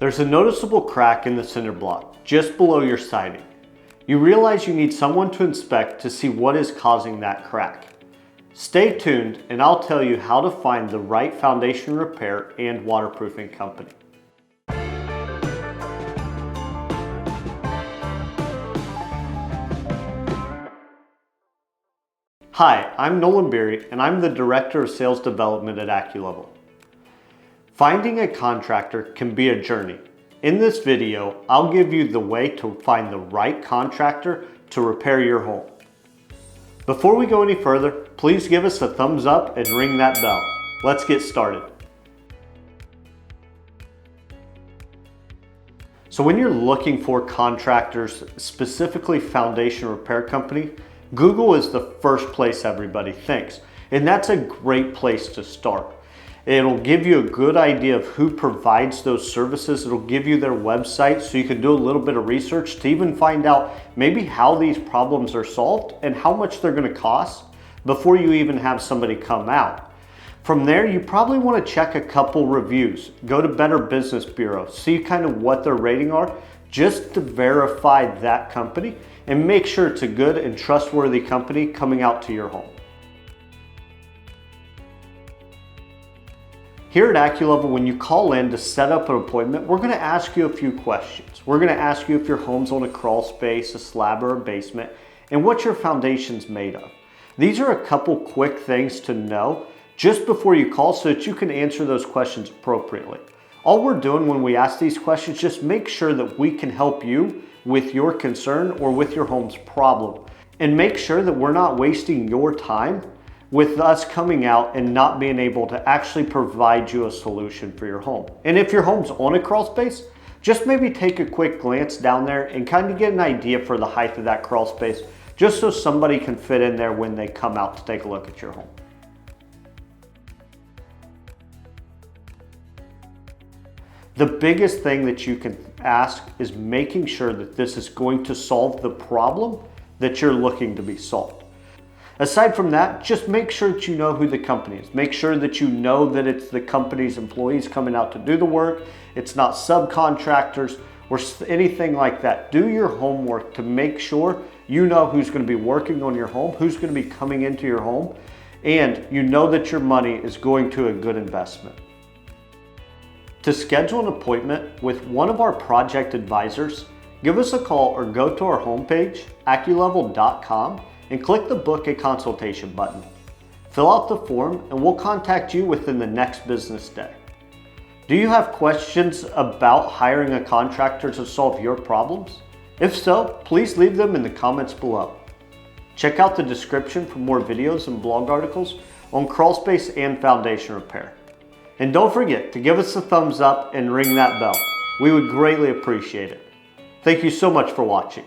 There's a noticeable crack in the cinder block just below your siding. You realize you need someone to inspect to see what is causing that crack. Stay tuned and I'll tell you how to find the right foundation repair and waterproofing company. Hi, I'm Nolan and I'm the Director of Sales Development at AccuLevel. Finding a contractor can be a journey. In this video, I'll give you the way to find the right contractor to repair your home. Before we go any further, please give us a thumbs up and ring that bell. Let's get started. So when you're looking for contractors, specifically foundation repair company, Google is the first place everybody thinks, and that's a great place to start. It'll give you a good idea of who provides those services. It'll give you their website so you can do a little bit of research to even find out maybe how these problems are solved and how much they're going to cost before you even have somebody come out. From there, you probably want to check a couple reviews. Go to Better Business Bureau, see kind of what their rating are, just to verify that company and make sure it's a good and trustworthy company coming out to your home. Here at AccuLevel, when you call in to set up an appointment, we're going to ask you a few questions. We're going to ask you if your home's on a crawl space, a slab, or a basement, and what your foundation's made of. These are a couple quick things to know just before you call so that you can answer those questions appropriately. All we're doing when we ask these questions, just make sure that we can help you with your concern or with your home's problem, and make sure that we're not wasting your time with us coming out and not being able to actually provide you a solution for your home. And if your home's on a crawl space, just maybe take a quick glance down there and kind of get an idea for the height of that crawl space, just so somebody can fit in there when they come out to take a look at your home. The biggest thing that you can ask is making sure that this is going to solve the problem that you're looking to be solved. Aside from that, just make sure that you know who the company is. Make sure that you know that it's the company's employees coming out to do the work. It's not subcontractors or anything like that. Do your homework to make sure you know who's going to be working on your home, who's going to be coming into your home, and you know that your money is going to a good investment. To schedule an appointment with one of our project advisors, give us a call or go to our homepage, AccuLevel.com, and click the Book a Consultation button. Fill out the form and we'll contact you within the next business day. Do you have questions about hiring a contractor to solve your problems? If so, please leave them in the comments below. Check out the description for more videos and blog articles on crawl space and foundation repair. And don't forget to give us a thumbs up and ring that bell. We would greatly appreciate it. Thank you so much for watching.